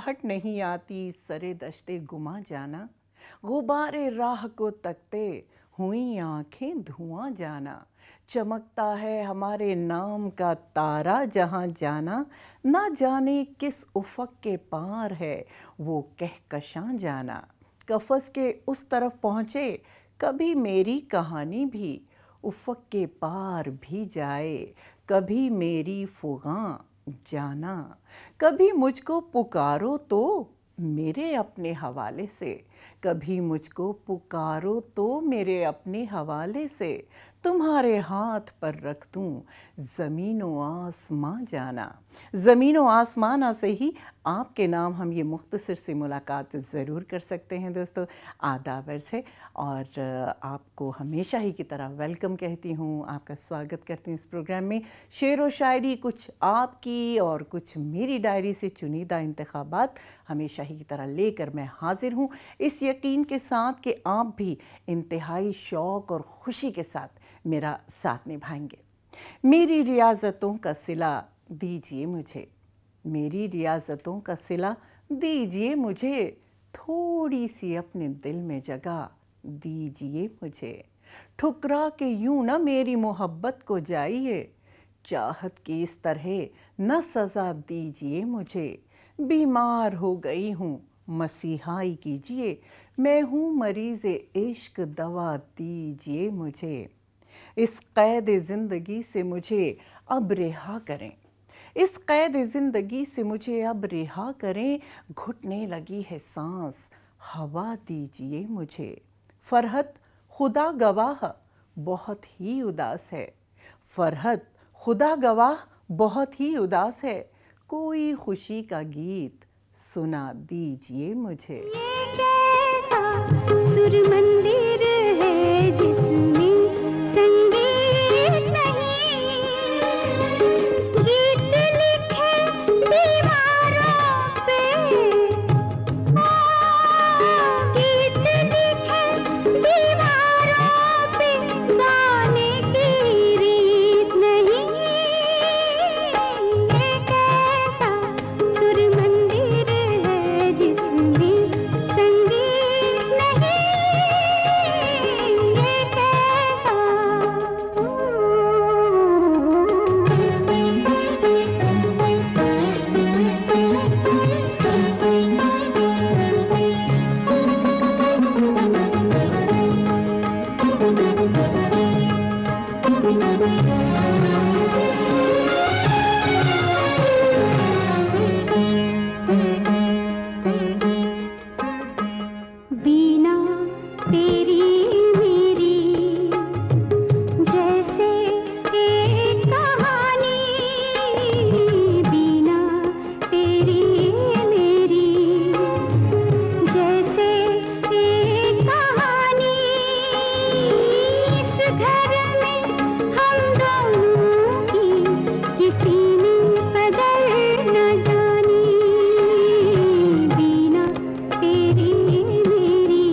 आहट नहीं आती सरे दश्ते गुमा जाना, गुबारे राह को तकते हुई आंखें धुआं जाना। चमकता है हमारे नाम का तारा जहां जाना, ना जाने किस उफ़क़ के पार है वो कहकशां जाना। कफ़स के उस तरफ पहुँचे कभी मेरी कहानी भी, उफ़क़ के पार भी जाए कभी मेरी फ़ुग़ां जाना। कभी मुझको पुकारो तो मेरे अपने हवाले से, कभी मुझको पुकारो तो मेरे अपने हवाले से, तुम्हारे हाथ पर रख दूं ज़मीन व आसमां जाना। ज़मीन व आसमां से ही आपके नाम हम ये मुख्तसर सी मुलाकात ज़रूर कर सकते हैं दोस्तों। आदाब अर्ज़ है और आपको हमेशा ही की तरह वेलकम कहती हूँ, आपका स्वागत करती हूँ इस प्रोग्राम में। शेर व शायरी कुछ आपकी और कुछ मेरी डायरी से चुनिंदा इंतखाबात हमेशा ही की तरह लेकर मैं हाजिर हूँ, इस यकीन के साथ कि आप भी इंतहाई शौक़ और ख़ुशी के साथ मेरा साथ निभाएंगे। मेरी रियाज़तों का सिला दीजिए मुझे, मेरी रियाज़तों का सिला दीजिए मुझे, थोड़ी सी अपने दिल में जगह दीजिए मुझे। ठुकरा के यूं ना मेरी मोहब्बत को जाइए, चाहत की इस तरह न सज़ा दीजिए मुझे। बीमार हो गई हूँ मसीहाई कीजिए, मैं हूँ मरीज़ इश्क दवा दीजिए मुझे। इस क़ैद ज़िंदगी से मुझे अब रिहा करें, इस क़ैद ज़िंदगी से मुझे अब रिहा करें, घुटने लगी है सांस हवा दीजिए मुझे। फ़रहत खुदा गवाह बहुत ही उदास है, फ़रहत खुदा गवाह बहुत ही उदास है, कोई खुशी का गीत सुना दीजिए मुझे। ये कैसा सुर मंदिर है जिसमें संगीत नहीं, गीत लिखे दीवारों पे, गीत लिखे दीवारों पे, गाने की रीत नहीं। ये कैसा सुर मंदिर है जिसमें संगीत नहीं, ये कैसा। बीना तेरी मेरी जैसे एक कहानी, बीना तेरी मेरी जैसे एक कहानी। इस घर में हम दोनों की किसी ने कदर न जानी, बीना तेरी मेरी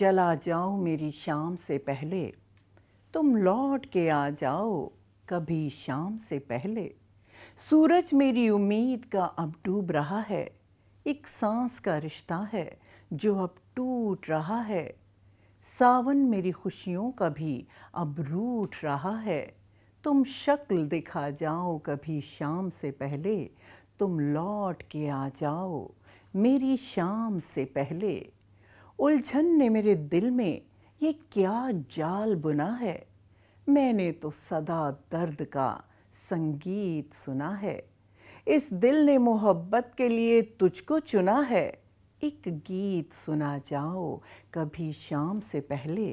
जला जाऊं मेरी शाम से पहले, तुम लौट के आ जाओ कभी शाम से पहले। सूरज मेरी उम्मीद का अब डूब रहा है, एक सांस का रिश्ता है जो अब टूट रहा है। सावन मेरी खुशियों का भी अब रूठ रहा है, तुम शक्ल दिखा जाओ कभी शाम से पहले, तुम लौट के आ जाओ मेरी शाम से पहले। उलझन ने मेरे दिल में ये क्या जाल बुना है, मैंने तो सदा दर्द का संगीत सुना है। इस दिल ने मोहब्बत के लिए तुझको चुना है, एक गीत सुना जाओ कभी शाम से पहले,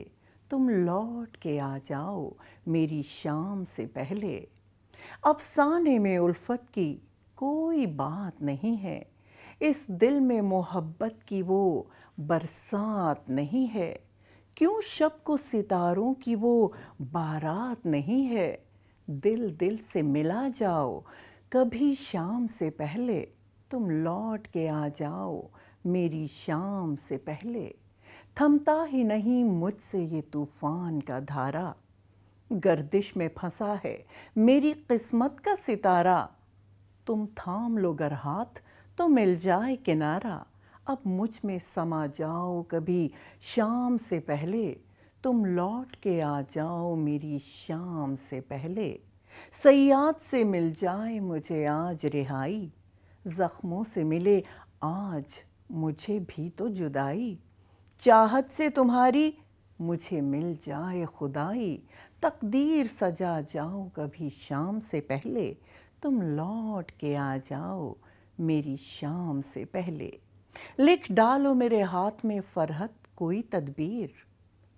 तुम लौट के आ जाओ मेरी शाम से पहले। अफसाने में उल्फत की कोई बात नहीं है, इस दिल में मोहब्बत की वो बरसात नहीं है। क्यों शब को सितारों की वो बारात नहीं है, दिल दिल से मिला जाओ कभी शाम से पहले, तुम लौट के आ जाओ मेरी शाम से पहले। थमता ही नहीं मुझसे ये तूफान का धारा, गर्दिश में फंसा है मेरी किस्मत का सितारा। तुम थाम लो गर हाथ तो मिल जाए किनारा, अब मुझ में समा जाओ कभी शाम से पहले, तुम लौट के आ जाओ मेरी शाम से पहले। सैयाद से मिल जाए मुझे आज रिहाई, जख्मों से मिले आज मुझे भी तो जुदाई। चाहत से तुम्हारी मुझे मिल जाए खुदाई, तकदीर सजा जाओ कभी शाम से पहले, तुम लौट के आ जाओ मेरी शाम से पहले। लिख डालो मेरे हाथ में फरहत कोई तदबीर,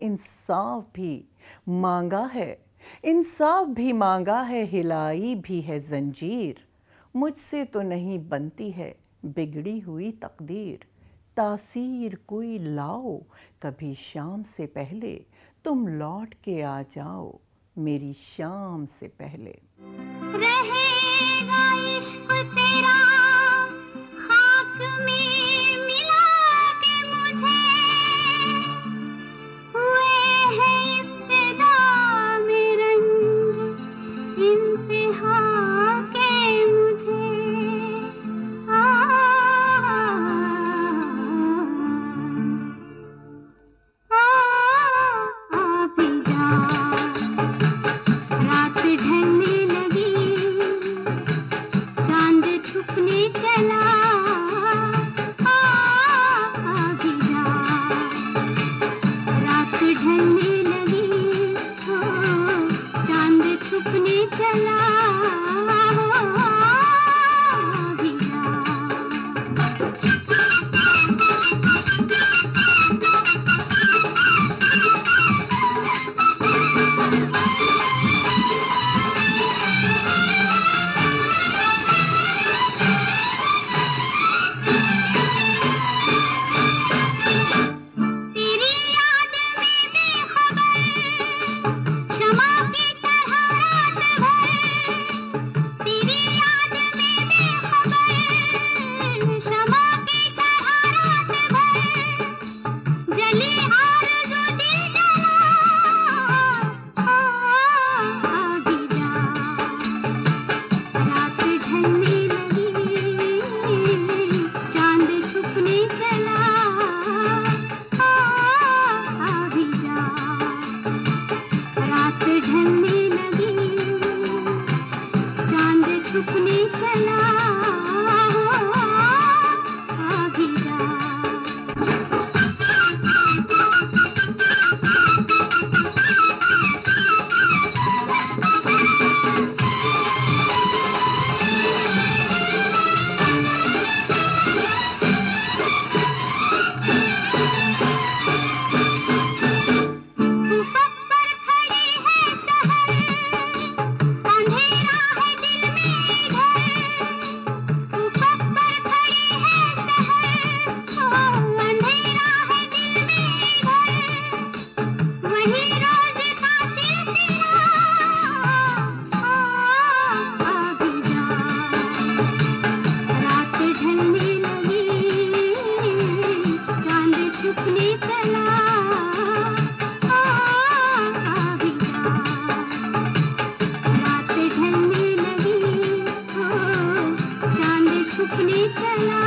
इंसाफ भी मांगा है, इंसाफ भी मांगा है, हिलाई भी है जंजीर। मुझसे तो नहीं बनती है बिगड़ी हुई तकदीर, तासीर कोई लाओ कभी शाम से पहले, तुम लौट के आ जाओ मेरी शाम से पहले। रहेगा इश्क तेरा खाक में मिला के मुझे, हुए हैं इब्तिदा में रंज इंतहा के मुझे। आ, भी जा, रात ढलने लगी, चांद छुपने चला। भी जा, रात ढलने लगी, चांद छुपने चला। भी जा, तेरी याद में बेखबर शमा की तरह रात भर, तेरी याद में बेखबर शमा की तरह रात भर, जली आरज़ू दिल जला। भी जा, रात ढलने लगी, चांद छुपने चला। भी जा, रात ढलने लगी, चांद छुपने चला। भी जा, उफक़ पर खड़ी है सहर, अंधेरा है दिल में इधर, अपने चला